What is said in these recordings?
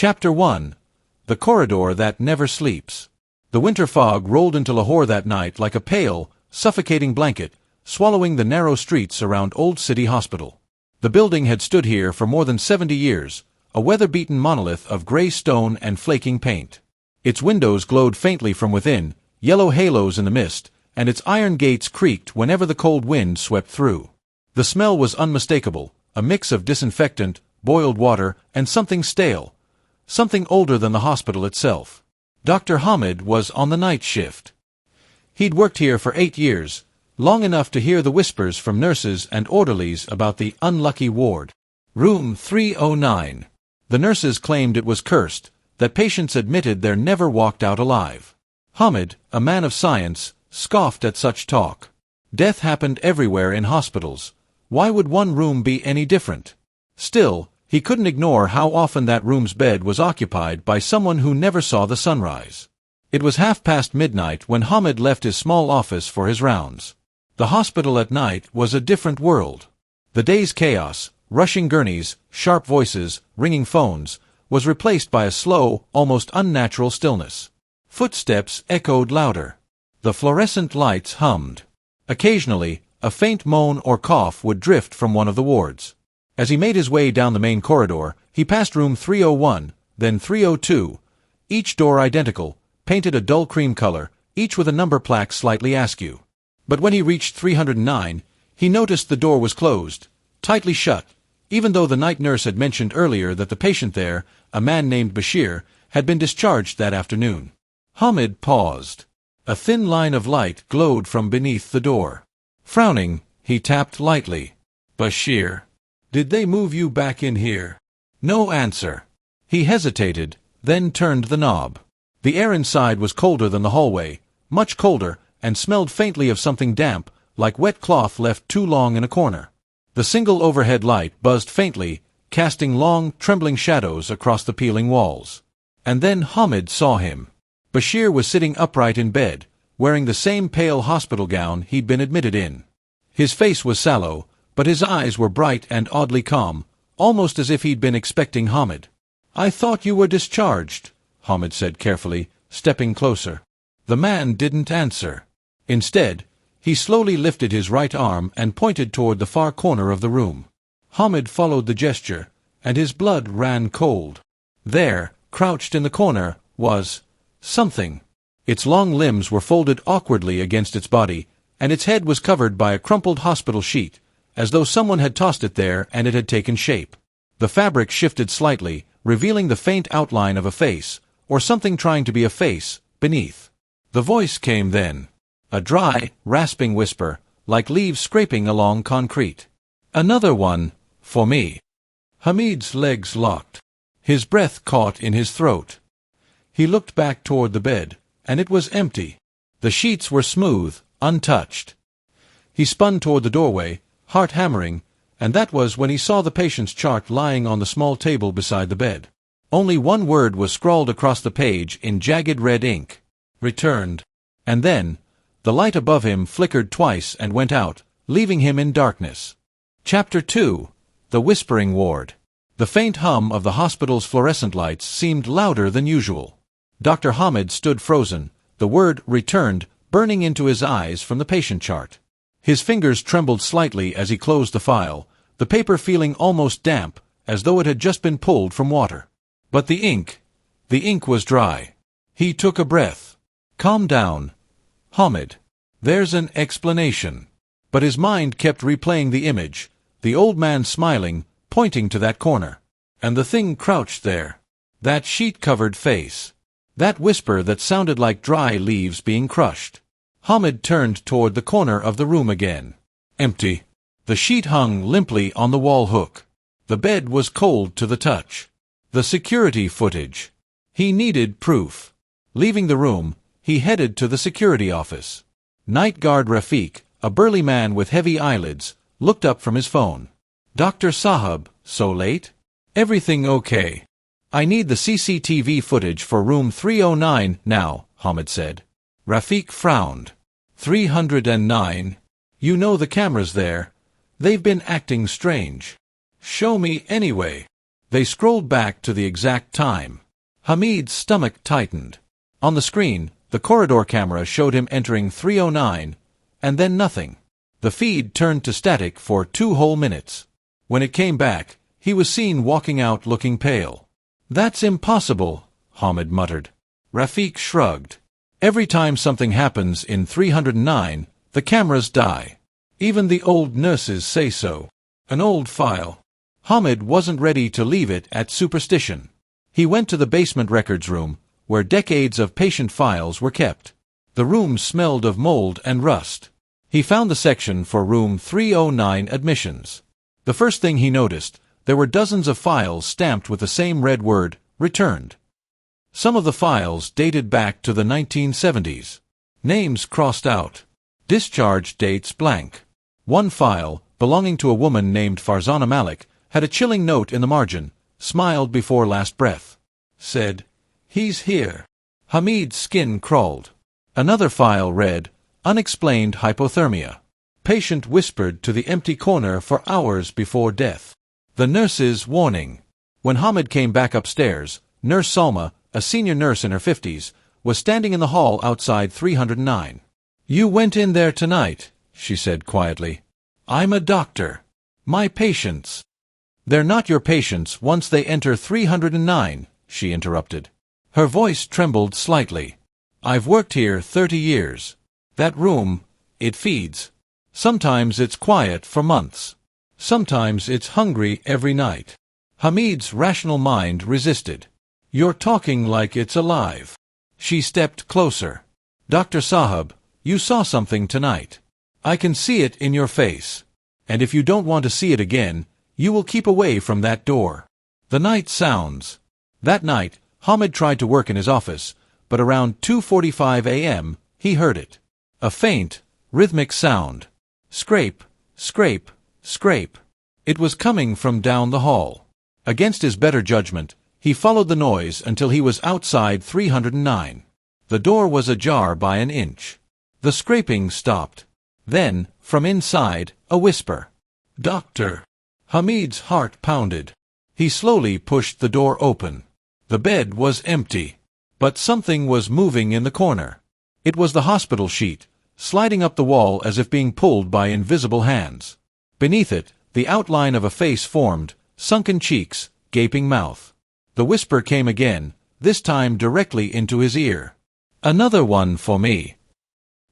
Chapter 1. The Corridor That Never Sleeps. The winter fog rolled into Lahore that night like a pale, suffocating blanket, swallowing the narrow streets around Old City Hospital. The building had stood here for more than 70 years, a weather-beaten monolith of gray stone and flaking paint. Its windows glowed faintly from within, yellow halos in the mist, and its iron gates creaked whenever the cold wind swept through. The smell was unmistakable, a mix of disinfectant, boiled water, and something stale. Something older than the hospital itself. Dr. Hamid was on the night shift. He'd worked here for 8 years, long enough to hear the whispers from nurses and orderlies about the unlucky ward. Room 309. The nurses claimed it was cursed, that patients admitted there never walked out alive. Hamid, a man of science, scoffed at such talk. Death happened everywhere in hospitals. Why would one room be any different? Still, he couldn't ignore how often that room's bed was occupied by someone who never saw the sunrise. It was midnight when Hamid left his small office for his rounds. The hospital at night was a different world. The day's chaos, rushing gurneys, sharp voices, ringing phones, was replaced by a slow, almost unnatural stillness. Footsteps echoed louder. The fluorescent lights hummed. Occasionally, a faint moan or cough would drift from one of the wards. As he made his way down the main corridor, he passed room 301, then 302, each door identical, painted a dull cream color, each with a number plaque slightly askew. But when he reached 309, he noticed the door was closed, tightly shut, even though the night nurse had mentioned earlier that the patient there, a man named Bashir, had been discharged that afternoon. Hamid paused. A thin line of light glowed from beneath the door. Frowning, he tapped lightly. Bashir. Did they move you back in here? No answer. He hesitated, then turned the knob. The air inside was colder than the hallway, much colder, and smelled faintly of something damp, like wet cloth left too long in a corner. The single overhead light buzzed faintly, casting long, trembling shadows across the peeling walls. And then Hamid saw him. Bashir was sitting upright in bed, wearing the same pale hospital gown he'd been admitted in. His face was sallow, but his eyes were bright and oddly calm, almost as if he'd been expecting Hamid. "I thought you were discharged," Hamid said carefully, stepping closer. The man didn't answer. Instead, he slowly lifted his right arm and pointed toward the far corner of the room. Hamid followed the gesture, and his blood ran cold. There, crouched in the corner, was something. Its long limbs were folded awkwardly against its body, and its head was covered by a crumpled hospital sheet, as though someone had tossed it there and it had taken shape. The fabric shifted slightly, revealing the faint outline of a face, or something trying to be a face, beneath. The voice came then. A dry, rasping whisper, like leaves scraping along concrete. "Another one, for me." Hamid's legs locked. His breath caught in his throat. He looked back toward the bed, and it was empty. The sheets were smooth, untouched. He spun toward the doorway, heart hammering, and that was when he saw the patient's chart lying on the small table beside the bed. Only one word was scrawled across the page in jagged red ink. "Returned." And then, the light above him flickered twice and went out, leaving him in darkness. Chapter 2. The Whispering Ward. The faint hum of the hospital's fluorescent lights seemed louder than usual. Dr. Hamid stood frozen, the word "returned" burning into his eyes from the patient chart. His fingers trembled slightly as he closed the file, the paper feeling almost damp, as though it had just been pulled from water. But the ink was dry. He took a breath. "Calm down, Hamid. There's an explanation." But his mind kept replaying the image, the old man smiling, pointing to that corner. And the thing crouched there. That sheet-covered face. That whisper that sounded like dry leaves being crushed. Hamid turned toward the corner of the room again. Empty. The sheet hung limply on the wall hook. The bed was cold to the touch. The security footage. He needed proof. Leaving the room, he headed to the security office. Night guard Rafiq, a burly man with heavy eyelids, looked up from his phone. "Dr. Sahab, so late? Everything okay?" "I need the CCTV footage for room 309 now," Hamid said. Rafiq frowned. 309? You know the cameras there. They've been acting strange. Show me anyway. They scrolled back to the exact time. Hamid's stomach tightened. On the screen, the corridor camera showed him entering 309, and then nothing. The feed turned to static for 2 whole minutes. When it came back, he was seen walking out looking pale. "That's impossible," Hamid muttered. Rafiq shrugged. "Every time something happens in 309, the cameras die. Even the old nurses say so." An old file. Hamid wasn't ready to leave it at superstition. He went to the basement records room, where decades of patient files were kept. The room smelled of mold and rust. He found the section for room 309 admissions. The first thing he noticed, there were dozens of files stamped with the same red word, returned. Some of the files dated back to the 1970s. Names crossed out. Discharge dates blank. One file, belonging to a woman named Farzana Malik, had a chilling note in the margin, smiled before last breath. Said, "He's here." Hamid's skin crawled. Another file read, "Unexplained hypothermia. Patient whispered to the empty corner for hours before death." The nurse's warning. When Hamid came back upstairs, Nurse Salma, a senior nurse in her 50s, was standing in the hall outside 309. "You went in there tonight," she said quietly. "I'm a doctor. My patients." "They're not your patients once they enter 309, she interrupted. Her voice trembled slightly. "I've worked here 30 years. That room, it feeds. Sometimes it's quiet for months. Sometimes it's hungry every night." Hamid's rational mind resisted. "You're talking like it's alive." She stepped closer. "Dr. Sahab, you saw something tonight. I can see it in your face. And if you don't want to see it again, you will keep away from that door." The night sounds. That night, Hamid tried to work in his office, but around 2:45 a.m., he heard it. A faint, rhythmic sound. Scrape, scrape, scrape. It was coming from down the hall. Against his better judgment, he followed the noise until he was outside 309. The door was ajar by an inch. The scraping stopped. Then, from inside, a whisper. "Doctor." Hamid's heart pounded. He slowly pushed the door open. The bed was empty. But something was moving in the corner. It was the hospital sheet, sliding up the wall as if being pulled by invisible hands. Beneath it, the outline of a face formed, sunken cheeks, gaping mouth. The whisper came again, this time directly into his ear. "Another one for me."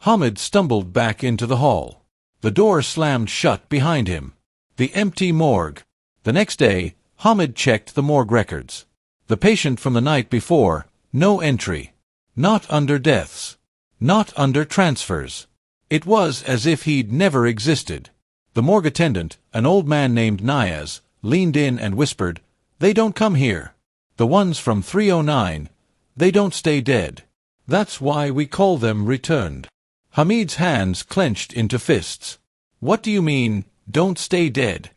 Hamid stumbled back into the hall. The door slammed shut behind him. The empty morgue. The next day, Hamid checked the morgue records. The patient from the night before, no entry. Not under deaths. Not under transfers. It was as if he'd never existed. The morgue attendant, an old man named Niaz, leaned in and whispered, "They don't come here. The ones from 309, they don't stay dead. That's why we call them returned." Hamid's hands clenched into fists. "What do you mean, don't stay dead?"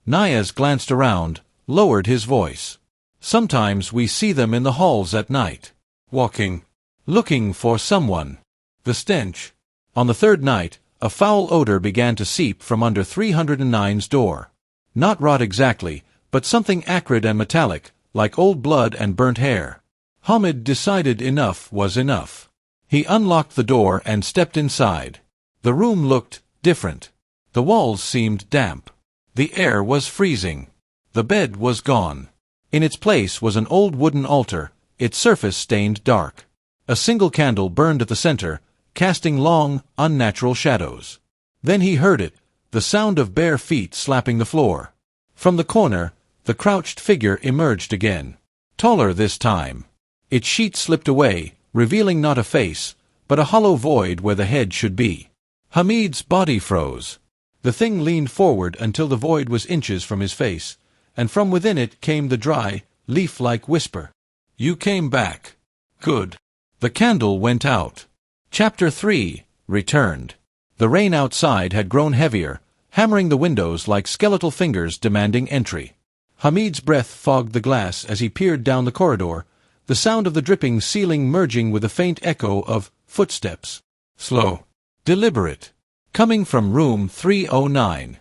Niaz glanced around, lowered his voice. "Sometimes we see them in the halls at night, walking, looking for someone." The stench. On the third night, a foul odor began to seep from under 309's door. Not rot exactly, but something acrid and metallic, like old blood and burnt hair. Hamid decided enough was enough. He unlocked the door and stepped inside. The room looked different. The walls seemed damp. The air was freezing. The bed was gone. In its place was an old wooden altar, its surface stained dark. A single candle burned at the center, casting long, unnatural shadows. Then he heard it, the sound of bare feet slapping the floor. From the corner, the crouched figure emerged again. Taller this time. Its sheet slipped away, revealing not a face, but a hollow void where the head should be. Hamid's body froze. The thing leaned forward until the void was inches from his face, and from within it came the dry, leaf-like whisper. "You came back. Good." The candle went out. Chapter 3, Returned. The rain outside had grown heavier, hammering the windows like skeletal fingers demanding entry. Hamid's breath fogged the glass as he peered down the corridor, the sound of the dripping ceiling merging with a faint echo of footsteps. Slow. Deliberate. Coming from room 309.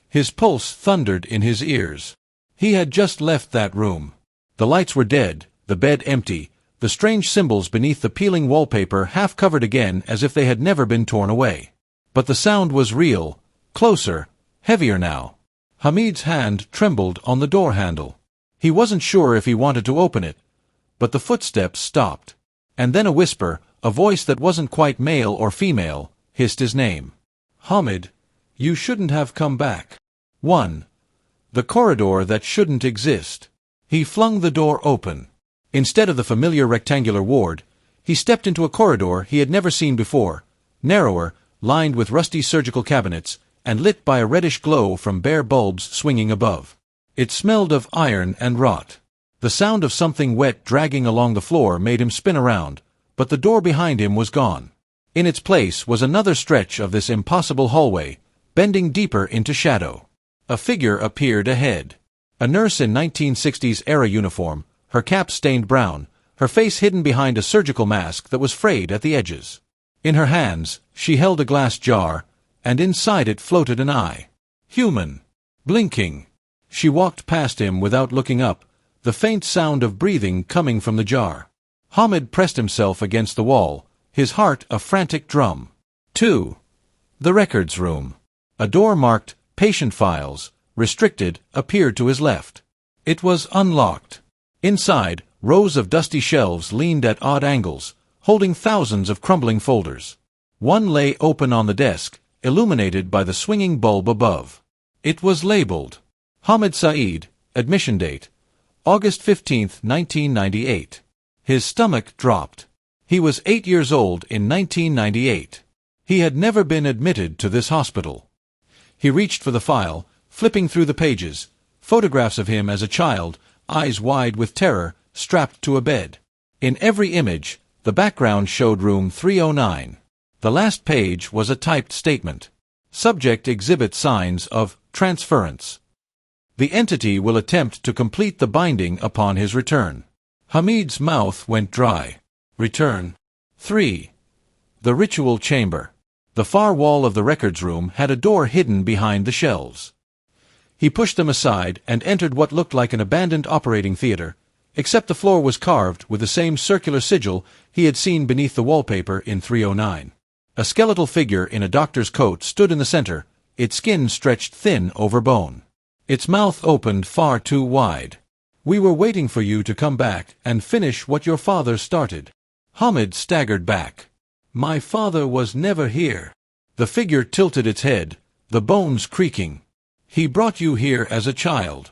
His pulse thundered in his ears. He had just left that room. The lights were dead, the bed empty, the strange symbols beneath the peeling wallpaper half covered again as if they had never been torn away. But the sound was real, closer, heavier now. Hamid's hand trembled on the door handle. He wasn't sure if he wanted to open it, but the footsteps stopped. And then a whisper, a voice that wasn't quite male or female, hissed his name. Hamid, you shouldn't have come back. 1. The corridor that shouldn't exist. He flung the door open. Instead of the familiar rectangular ward, he stepped into a corridor he had never seen before, narrower, lined with rusty surgical cabinets, and lit by a reddish glow from bare bulbs swinging above. It smelled of iron and rot. The sound of something wet dragging along the floor made him spin around, but the door behind him was gone. In its place was another stretch of this impossible hallway, bending deeper into shadow. A figure appeared ahead. A nurse in 1960s-era uniform, her cap stained brown, her face hidden behind a surgical mask that was frayed at the edges. In her hands, she held a glass jar, and inside it floated an eye. Human. Blinking. She walked past him without looking up, the faint sound of breathing coming from the jar. Hamid pressed himself against the wall, his heart a frantic drum. 2. The records room. A door marked Patient Files, Restricted, appeared to his left. It was unlocked. Inside, rows of dusty shelves leaned at odd angles, holding thousands of crumbling folders. One lay open on the desk, illuminated by the swinging bulb above. It was labeled, Hamid Saeed, admission date, August 15, 1998. His stomach dropped. He was 8 years old in 1998. He had never been admitted to this hospital. He reached for the file, flipping through the pages, photographs of him as a child, eyes wide with terror, strapped to a bed. In every image, the background showed room 309. The last page was a typed statement. Subject exhibits signs of transference. The entity will attempt to complete the binding upon his return. Hamid's mouth went dry. Return. 3. The ritual chamber. The far wall of the records room had a door hidden behind the shelves. He pushed them aside and entered what looked like an abandoned operating theater, except the floor was carved with the same circular sigil he had seen beneath the wallpaper in 309. A skeletal figure in a doctor's coat stood in the center, its skin stretched thin over bone. Its mouth opened far too wide. We were waiting for you to come back and finish what your father started. Hamid staggered back. My father was never here. The figure tilted its head, the bones creaking. He brought you here as a child.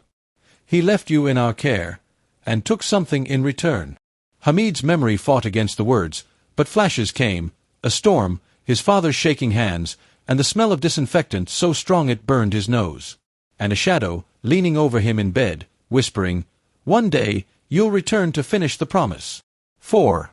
He left you in our care, and took something in return. Hamid's memory fought against the words, but flashes came, a storm, his father's shaking hands, and the smell of disinfectant so strong it burned his nose. And a shadow, leaning over him in bed, whispering, One day, you'll return to finish the promise. 4.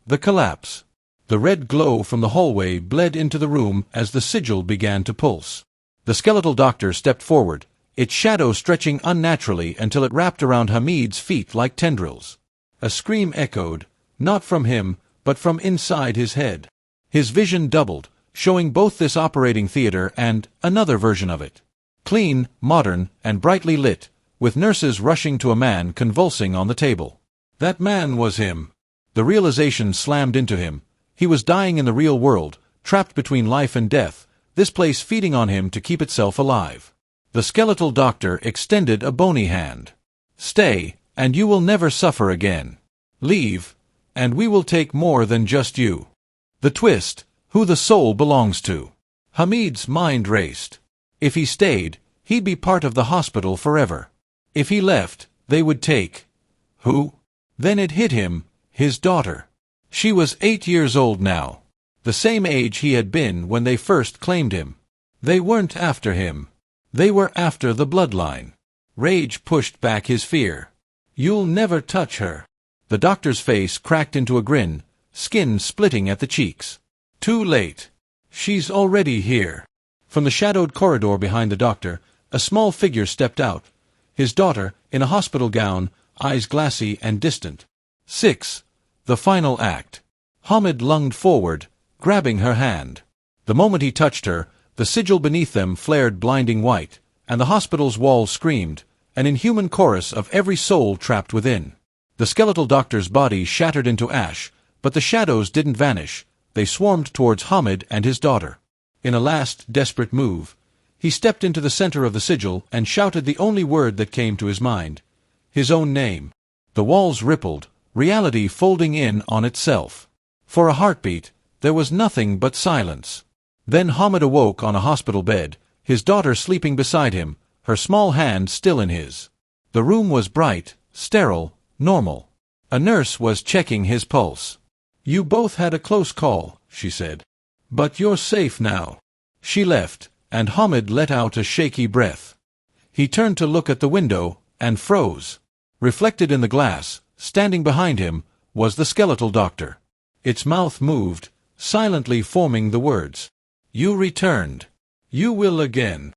The collapse. The red glow from the hallway bled into the room as the sigil began to pulse. The skeletal doctor stepped forward, its shadow stretching unnaturally until it wrapped around Hamid's feet like tendrils. A scream echoed, not from him, but from inside his head. His vision doubled, showing both this operating theater and another version of it. Clean, modern, and brightly lit, with nurses rushing to a man convulsing on the table. That man was him. The realization slammed into him. He was dying in the real world, trapped between life and death, this place feeding on him to keep itself alive. The skeletal doctor extended a bony hand. Stay, and you will never suffer again. Leave, and we will take more than just you. The twist, who the soul belongs to. Hamid's mind raced. If he stayed, he'd be part of the hospital forever. If he left, they would take. Who? Then it hit him, his daughter. She was 8 years old now, the same age he had been when they first claimed him. They weren't after him. They were after the bloodline. Rage pushed back his fear. You'll never touch her. The doctor's face cracked into a grin, skin splitting at the cheeks. Too late. She's already here. From the shadowed corridor behind the doctor, a small figure stepped out. His daughter, in a hospital gown, eyes glassy and distant. 6. The final act. Hamid lunged forward, grabbing her hand. The moment he touched her, the sigil beneath them flared blinding white, and the hospital's walls screamed, an inhuman chorus of every soul trapped within. The skeletal doctor's body shattered into ash, but the shadows didn't vanish. They swarmed towards Hamid and his daughter. In a last, desperate move, he stepped into the center of the sigil and shouted the only word that came to his mind. His own name. The walls rippled, reality folding in on itself. For a heartbeat, there was nothing but silence. Then Hamid awoke on a hospital bed, his daughter sleeping beside him, her small hand still in his. The room was bright, sterile, normal. A nurse was checking his pulse. "You both had a close call," she said. "But you're safe now." She left, and Hamid let out a shaky breath. He turned to look at the window, and froze. Reflected in the glass, standing behind him, was the skeletal doctor. Its mouth moved, silently forming the words. "You returned. You will again."